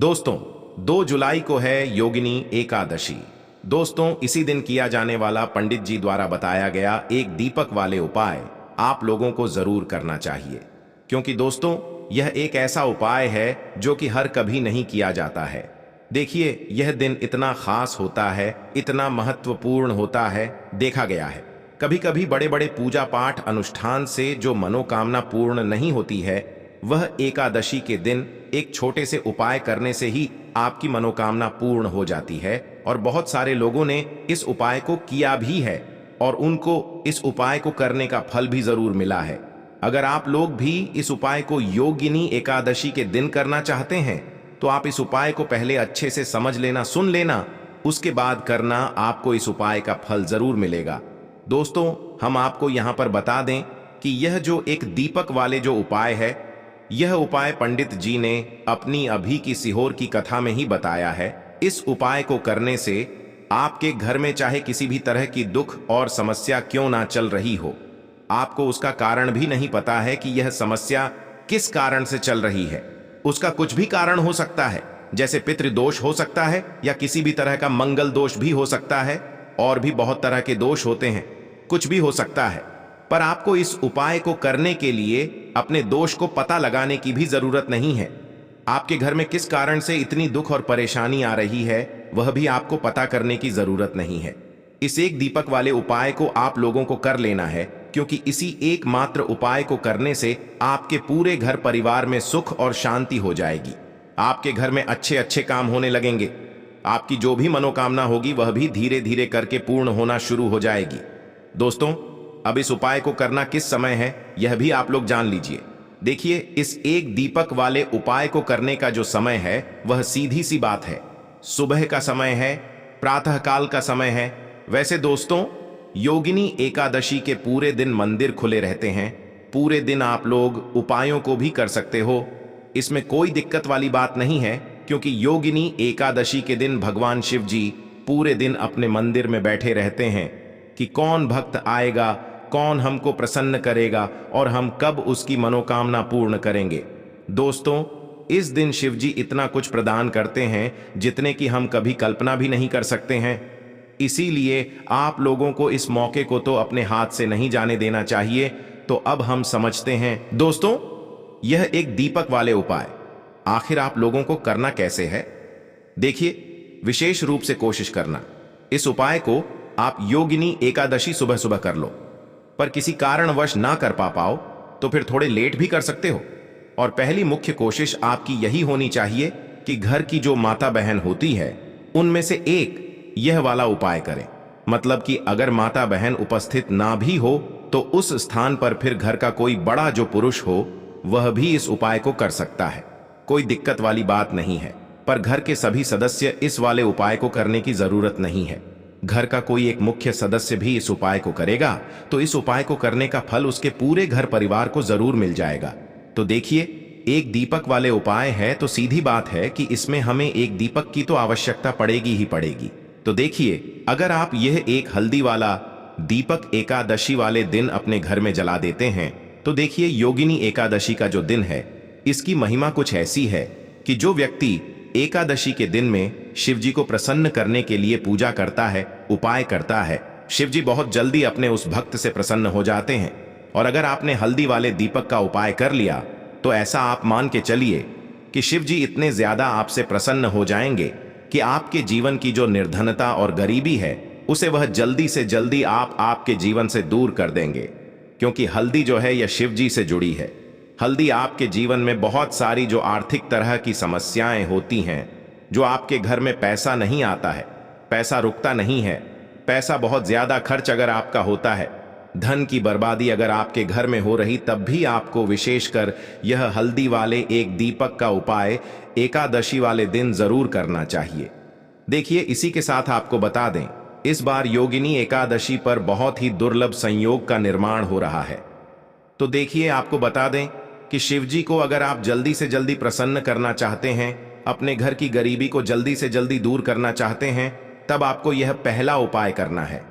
दोस्तों, 2 जुलाई को है योगिनी एकादशी। दोस्तों, इसी दिन किया जाने वाला पंडित जी द्वारा बताया गया एक दीपक वाले उपाय आप लोगों को जरूर करना चाहिए, क्योंकि दोस्तों यह एक ऐसा उपाय है जो कि हर कभी नहीं किया जाता है। देखिए, यह दिन इतना खास होता है, इतना महत्वपूर्ण होता है। देखा गया है कभी कभी बड़े बड़े पूजा पाठ अनुष्ठान से जो मनोकामना पूर्ण नहीं होती है, वह एकादशी के दिन एक छोटे से उपाय करने से ही आपकी मनोकामना पूर्ण हो जाती है। और बहुत सारे लोगों ने इस उपाय को किया भी है और उनको इस उपाय को करने का फल भी जरूर मिला है। अगर आप लोग भी इस उपाय को योगिनी एकादशी के दिन करना चाहते हैं तो आप इस उपाय को पहले अच्छे से समझ लेना, सुन लेना, उसके बाद करना। आपको इस उपाय का फल जरूर मिलेगा। दोस्तों, हम आपको यहां पर बता दें कि यह जो एक दीपक वाले जो उपाय है, यह उपाय पंडित जी ने अपनी अभी की सीहोर की कथा में ही बताया है। इस उपाय को करने से आपके घर में चाहे किसी भी तरह की दुख और समस्या क्यों ना चल रही हो, आपको उसका कारण भी नहीं पता है कि यह समस्या किस कारण से चल रही है। उसका कुछ भी कारण हो सकता है, जैसे पितृदोष हो सकता है या किसी भी तरह का मंगल दोष भी हो सकता है, और भी बहुत तरह के दोष होते हैं, कुछ भी हो सकता है। पर आपको इस उपाय को करने के लिए अपने दोष को पता लगाने की भी जरूरत नहीं है। आपके घर में किस कारण से इतनी दुख और परेशानी आ रही है, वह भी आपको पता करने की जरूरत नहीं है। इस एक दीपक वाले उपाय को आप लोगों को कर लेना है, क्योंकि इसी एकमात्र उपाय को करने से आपके पूरे घर परिवार में सुख और शांति हो जाएगी। आपके घर में अच्छे अच्छे काम होने लगेंगे। आपकी जो भी मनोकामना होगी वह भी धीरे धीरे करके पूर्ण होना शुरू हो जाएगी। दोस्तों, अब इस उपाय को करना किस समय है, यह भी आप लोग जान लीजिए। देखिए, इस एक दीपक वाले उपाय को करने का जो समय है वह सीधी सी बात है, सुबह का समय है, प्रातः काल का समय है। वैसे दोस्तों, योगिनी एकादशी के पूरे दिन मंदिर खुले रहते हैं। पूरे दिन आप लोग उपायों को भी कर सकते हो, इसमें कोई दिक्कत वाली बात नहीं है, क्योंकि योगिनी एकादशी के दिन भगवान शिव जी पूरे दिन अपने मंदिर में बैठे रहते हैं कि कौन भक्त आएगा, कौन हमको प्रसन्न करेगा और हम कब उसकी मनोकामना पूर्ण करेंगे। दोस्तों, इस दिन शिव जी इतना कुछ प्रदान करते हैं जितने कि हम कभी कल्पना भी नहीं कर सकते हैं। इसीलिए आप लोगों को इस मौके को तो अपने हाथ से नहीं जाने देना चाहिए। तो अब हम समझते हैं दोस्तों, यह एक दीपक वाले उपाय आखिर आप लोगों को करना कैसे है। देखिए, विशेष रूप से कोशिश करना, इस उपाय को आप योगिनी एकादशी सुबह सुबह कर लो। पर किसी कारणवश ना कर पाओ तो फिर थोड़े लेट भी कर सकते हो। और पहली मुख्य कोशिश आपकी यही होनी चाहिए कि घर की जो माता बहन होती है उनमें से एक यह वाला उपाय करें। मतलब कि अगर माता बहन उपस्थित ना भी हो तो उस स्थान पर फिर घर का कोई बड़ा जो पुरुष हो वह भी इस उपाय को कर सकता है। कोई दिक्कत वाली बात नहीं है। पर घर के सभी सदस्य इस वाले उपाय को करने की जरूरत नहीं है। घर का कोई एक मुख्य सदस्य भी इस उपाय को करेगा तो इस उपाय को करने का फल उसके पूरे घर परिवार को जरूर मिल जाएगा। तो देखिए, एक दीपक वाले उपाय है तो सीधी बात है कि इसमें हमें एक दीपक की तो आवश्यकता पड़ेगी ही पड़ेगी। तो देखिए, अगर आप यह एक हल्दी वाला दीपक एकादशी वाले दिन अपने घर में जला देते हैं तो देखिए, योगिनी एकादशी का जो दिन है इसकी महिमा कुछ ऐसी है कि जो व्यक्ति एकादशी के दिन में शिव जी को प्रसन्न करने के लिए पूजा करता है, उपाय करता है, शिव जी बहुत जल्दी अपने उस भक्त से प्रसन्न हो जाते हैं। और अगर आपने हल्दी वाले दीपक का उपाय कर लिया तो ऐसा आप मान के चलिए कि शिव जी इतने ज्यादा आपसे प्रसन्न हो जाएंगे कि आपके जीवन की जो निर्धनता और गरीबी है उसे वह जल्दी से जल्दी आपके जीवन से दूर कर देंगे। क्योंकि हल्दी जो है यह शिव जी से जुड़ी है। हल्दी आपके जीवन में बहुत सारी जो आर्थिक तरह की समस्याएं होती हैं, जो आपके घर में पैसा नहीं आता है, पैसा रुकता नहीं है, पैसा बहुत ज्यादा खर्च अगर आपका होता है, धन की बर्बादी अगर आपके घर में हो रही, तब भी आपको विशेषकर यह हल्दी वाले एक दीपक का उपाय एकादशी वाले दिन जरूर करना चाहिए। देखिए, इसी के साथ आपको बता दें, इस बार योगिनी एकादशी पर बहुत ही दुर्लभ संयोग का निर्माण हो रहा है। तो देखिए, आपको बता दें कि शिव जी को अगर आप जल्दी से जल्दी प्रसन्न करना चाहते हैं, अपने घर की गरीबी को जल्दी से जल्दी दूर करना चाहते हैं, तब आपको यह पहला उपाय करना है।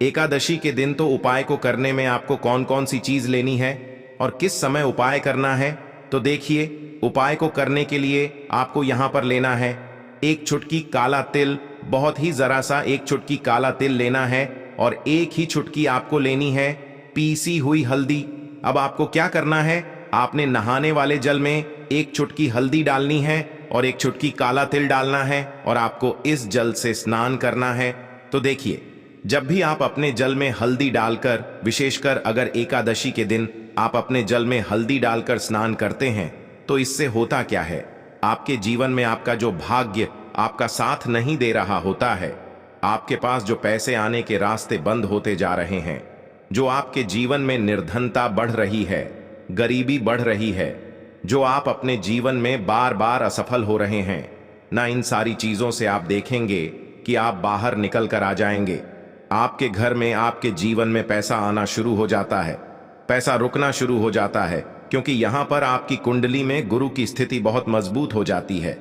एकादशी के दिन तो उपाय को करने में आपको कौन कौन सी चीज लेनी है और किस समय उपाय करना है, तो देखिए, उपाय को करने के लिए आपको यहां पर लेना है एक चुटकी काला तिल, बहुत ही जरा सा एक चुटकी काला तिल लेना है, और एक ही चुटकी आपको लेनी है पीसी हुई हल्दी। अब आपको क्या करना है, आपने नहाने वाले जल में एक चुटकी हल्दी डालनी है और एक चुटकी काला तिल डालना है, और आपको इस जल से स्नान करना है। तो देखिए, जब भी आप अपने जल में हल्दी डालकर, विशेषकर अगर एकादशी के दिन आप अपने जल में हल्दी डालकर स्नान करते हैं, तो इससे होता क्या है, आपके जीवन में आपका जो भाग्य आपका साथ नहीं दे रहा होता है, आपके पास जो पैसे आने के रास्ते बंद होते जा रहे हैं, जो आपके जीवन में निर्धनता बढ़ रही है, गरीबी बढ़ रही है, जो आप अपने जीवन में बार बार असफल हो रहे हैं ना, इन सारी चीजों से आप देखेंगे कि आप बाहर निकल कर आ जाएंगे। आपके घर में, आपके जीवन में पैसा आना शुरू हो जाता है, पैसा रुकना शुरू हो जाता है, क्योंकि यहां पर आपकी कुंडली में गुरु की स्थिति बहुत मजबूत हो जाती है,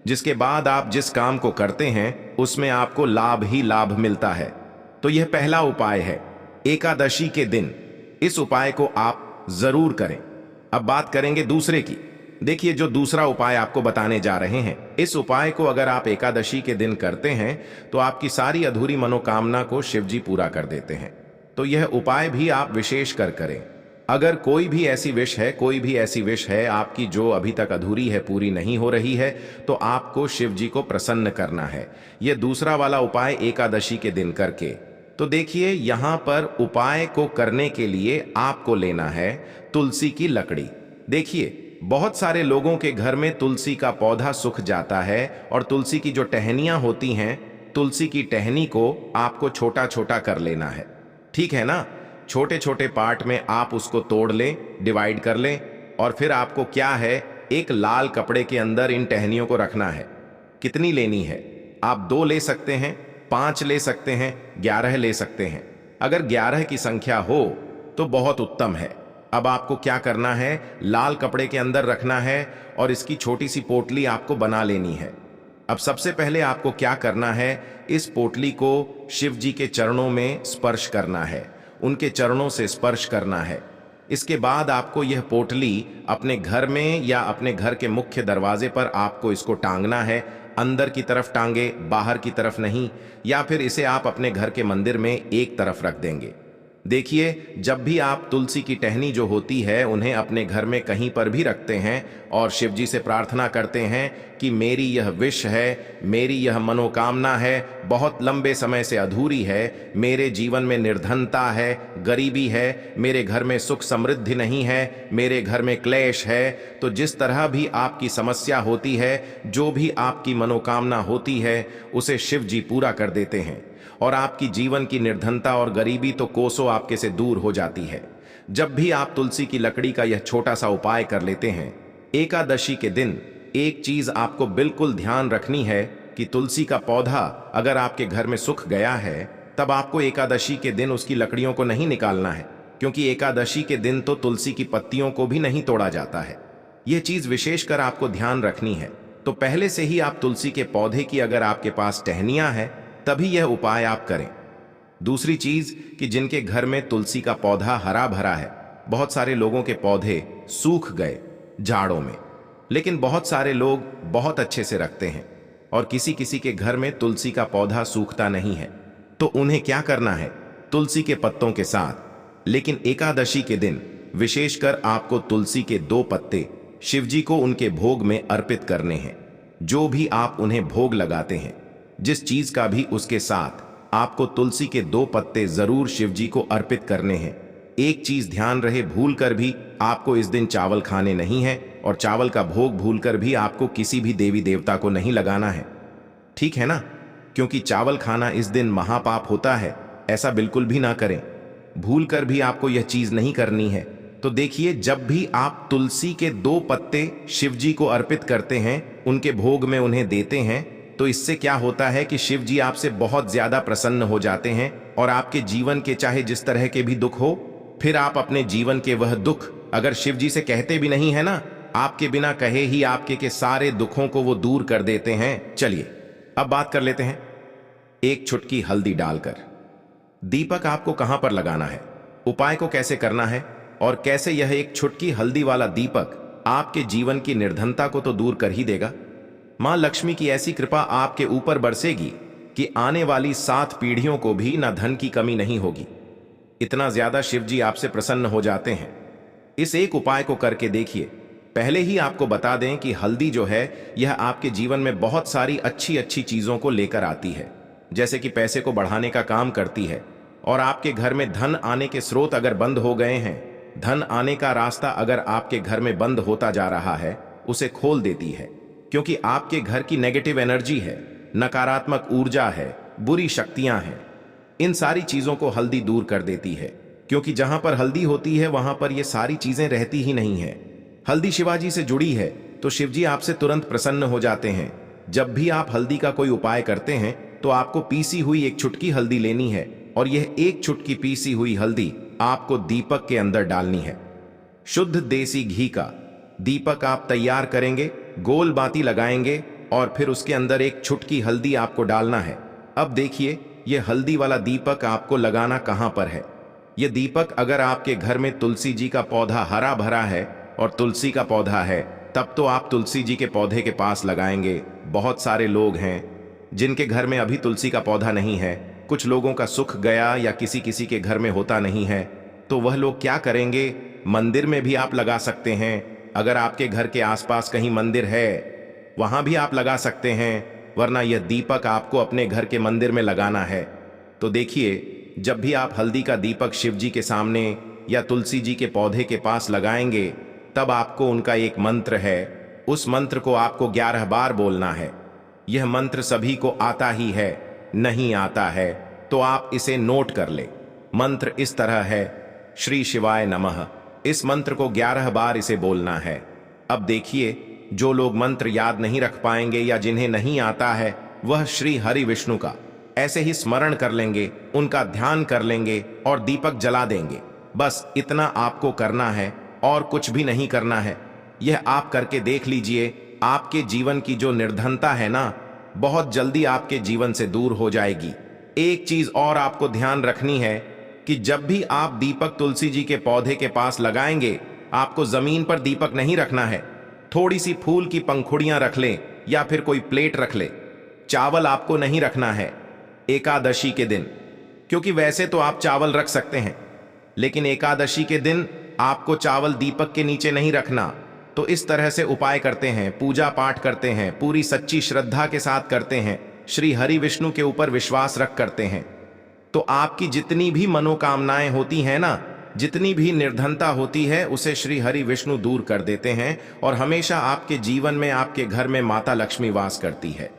जिसके बाद आप जिस काम को करते हैं उसमें आपको लाभ ही लाभ मिलता है। तो यह पहला उपाय है एकादशी के दिन, इस उपाय को आप जरूर करें। अब बात करेंगे दूसरे की। देखिए, जो दूसरा उपाय आपको बताने जा रहे हैं, इस उपाय को अगर आप एकादशी के दिन करते हैं तो आपकी सारी अधूरी मनोकामना को शिव जी पूरा कर देते हैं। तो यह उपाय भी आप विशेष कर करें। अगर कोई भी ऐसी विश है, कोई भी ऐसी विश है आपकी जो अभी तक अधूरी है, पूरी नहीं हो रही है, तो आपको शिव जी को प्रसन्न करना है। यह दूसरा वाला उपाय एकादशी के दिन करके। तो देखिए, यहां पर उपाय को करने के लिए आपको लेना है तुलसी की लकड़ी। देखिए, बहुत सारे लोगों के घर में तुलसी का पौधा सूख जाता है, और तुलसी की जो टहनियां होती हैं, तुलसी की टहनी को आपको छोटा छोटा कर लेना है, ठीक है ना। छोटे छोटे पार्ट में आप उसको तोड़ लें, डिवाइड कर लें, और फिर आपको क्या है, एक लाल कपड़े के अंदर इन टहनियों को रखना है। कितनी लेनी है, आप 2 ले सकते हैं, 5 ले सकते हैं, 11 ले सकते हैं। अगर 11 की संख्या हो तो बहुत उत्तम है। अब आपको क्या करना है, लाल कपड़े के अंदर रखना है और इसकी छोटी सी पोटली आपको बना लेनी है। अब सबसे पहले आपको क्या करना है, इस पोटली को शिव जी के चरणों में स्पर्श करना है, उनके चरणों से स्पर्श करना है। इसके बाद आपको यह पोटली अपने घर में या अपने घर के मुख्य दरवाजे पर आपको इसको टांगना है। अंदर की तरफ टांगे, बाहर की तरफ नहीं, या फिर इसे आप अपने घर के मंदिर में एक तरफ रख देंगे। देखिए, जब भी आप तुलसी की टहनी जो होती है उन्हें अपने घर में कहीं पर भी रखते हैं और शिव जी से प्रार्थना करते हैं कि मेरी यह विश है, मेरी यह मनोकामना है, बहुत लंबे समय से अधूरी है, मेरे जीवन में निर्धनता है, गरीबी है, मेरे घर में सुख समृद्धि नहीं है, मेरे घर में क्लेश है। तो जिस तरह भी आपकी समस्या होती है, जो भी आपकी मनोकामना होती है, उसे शिव जी पूरा कर देते हैं, और आपकी जीवन की निर्धनता और गरीबी तो कोसों आपके से दूर हो जाती है। जब भी आप तुलसी की लकड़ी का यह छोटा सा उपाय कर लेते हैं एकादशी के दिन, एक चीज आपको बिल्कुल ध्यान रखनी है कि तुलसी का पौधा अगर आपके घर में सूख गया है, तब आपको एकादशी के दिन उसकी लकड़ियों को नहीं निकालना है, क्योंकि एकादशी के दिन तो तुलसी की पत्तियों को भी नहीं तोड़ा जाता है। यह चीज विशेषकर आपको ध्यान रखनी है। तो पहले से ही आप तुलसी के पौधे की अगर आपके पास टहनियां हैं, तभी यह उपाय आप करें। दूसरी चीज कि जिनके घर में तुलसी का पौधा हरा भरा है, बहुत सारे लोगों के पौधे सूख गए जाड़ों में, लेकिन बहुत सारे लोग बहुत अच्छे से रखते हैं, और किसी किसी के घर में तुलसी का पौधा सूखता नहीं है। तो उन्हें क्या करना है, तुलसी के पत्तों के साथ, लेकिन एकादशी के दिन विशेषकर आपको तुलसी के 2 पत्ते शिवजी को उनके भोग में अर्पित करने हैं। जो भी आप उन्हें भोग लगाते हैं, जिस चीज का भी, उसके साथ आपको तुलसी के 2 पत्ते जरूर शिवजी को अर्पित करने हैं। एक चीज ध्यान रहे, भूल कर भी आपको इस दिन चावल खाने नहीं है, और चावल का भोग भूल कर भी आपको किसी भी देवी देवता को नहीं लगाना है, ठीक है ना, क्योंकि चावल खाना इस दिन महापाप होता है। ऐसा बिल्कुल भी ना करें, भूल कर भी आपको यह चीज नहीं करनी है। तो देखिए, जब भी आप तुलसी के 2 पत्ते शिवजी को अर्पित करते हैं, उनके भोग में उन्हें देते हैं, तो इससे क्या होता है कि शिव जी आपसे बहुत ज्यादा प्रसन्न हो जाते हैं, और आपके जीवन के चाहे जिस तरह के भी दुख हो, फिर आप अपने जीवन के वह दुख अगर शिव जी से कहते भी नहीं है ना, आपके बिना कहे ही आपके के सारे दुखों को वो दूर कर देते हैं। चलिए अब बात कर लेते हैं। एक चुटकी हल्दी डालकर दीपक आपको कहां पर लगाना है, उपाय को कैसे करना है, और कैसे यह एक चुटकी हल्दी वाला दीपक आपके जीवन की निर्धनता को तो दूर कर ही देगा। मां लक्ष्मी की ऐसी कृपा आपके ऊपर बरसेगी कि आने वाली 7 पीढ़ियों को भी ना धन की कमी नहीं होगी। इतना ज्यादा शिव जी आपसे प्रसन्न हो जाते हैं। इस एक उपाय को करके देखिए। पहले ही आपको बता दें कि हल्दी जो है यह आपके जीवन में बहुत सारी अच्छी अच्छी चीजों को लेकर आती है, जैसे कि पैसे को बढ़ाने का काम करती है, और आपके घर में धन आने के स्रोत अगर बंद हो गए हैं, धन आने का रास्ता अगर आपके घर में बंद होता जा रहा है, उसे खोल देती है। क्योंकि आपके घर की नेगेटिव एनर्जी है, नकारात्मक ऊर्जा है, बुरी शक्तियां हैं, इन सारी चीजों को हल्दी दूर कर देती है। क्योंकि जहां पर हल्दी होती है वहां पर ये सारी चीजें रहती ही नहीं है। हल्दी शिवाजी से जुड़ी है तो शिवजी आपसे तुरंत प्रसन्न हो जाते हैं। जब भी आप हल्दी का कोई उपाय करते हैं तो आपको पीसी हुई एक चुटकी हल्दी लेनी है, और यह एक चुटकी पीसी हुई हल्दी आपको दीपक के अंदर डालनी है। शुद्ध देसी घी का दीपक आप तैयार करेंगे, गोल बाती लगाएंगे, और फिर उसके अंदर एक चुटकी हल्दी आपको डालना है। अब देखिए, यह हल्दी वाला दीपक आपको लगाना कहां पर है। यह दीपक अगर आपके घर में तुलसी जी का पौधा हरा भरा है और तुलसी का पौधा है, तब तो आप तुलसी जी के पौधे के पास लगाएंगे। बहुत सारे लोग हैं जिनके घर में अभी तुलसी का पौधा नहीं है, कुछ लोगों का सुख गया या किसी किसी के घर में होता नहीं है, तो वह लोग क्या करेंगे, मंदिर में भी आप लगा सकते हैं। अगर आपके घर के आसपास कहीं मंदिर है वहां भी आप लगा सकते हैं, वरना यह दीपक आपको अपने घर के मंदिर में लगाना है। तो देखिए, जब भी आप हल्दी का दीपक शिव जी के सामने या तुलसी जी के पौधे के पास लगाएंगे, तब आपको उनका एक मंत्र है, उस मंत्र को आपको 11 बार बोलना है। यह मंत्र सभी को आता ही है, नहीं आता है तो आप इसे नोट कर ले। मंत्र इस तरह है, श्री शिवाय नमः। इस मंत्र को 11 बार इसे बोलना है। अब देखिए, जो लोग मंत्र याद नहीं रख पाएंगे या जिन्हें नहीं आता है, वह श्री हरि विष्णु का ऐसे ही स्मरण कर लेंगे, उनका ध्यान कर लेंगे और दीपक जला देंगे। बस इतना आपको करना है और कुछ भी नहीं करना है। यह आप करके देख लीजिए, आपके जीवन की जो निर्धनता है ना, बहुत जल्दी आपके जीवन से दूर हो जाएगी। एक चीज और आपको ध्यान रखनी है कि जब भी आप दीपक तुलसी जी के पौधे के पास लगाएंगे, आपको जमीन पर दीपक नहीं रखना है। थोड़ी सी फूल की पंखुड़ियां रख लें या फिर कोई प्लेट रख ले। चावल आपको नहीं रखना है एकादशी के दिन, क्योंकि वैसे तो आप चावल रख सकते हैं, लेकिन एकादशी के दिन आपको चावल दीपक के नीचे नहीं रखना। तो इस तरह से उपाय करते हैं, पूजा पाठ करते हैं, पूरी सच्ची श्रद्धा के साथ करते हैं, श्री हरि विष्णु के ऊपर विश्वास रख करते हैं, तो आपकी जितनी भी मनोकामनाएं होती हैं ना, जितनी भी निर्धनता होती है, उसे श्री हरि विष्णु दूर कर देते हैं, और हमेशा आपके जीवन में, आपके घर में माता लक्ष्मी वास करती है।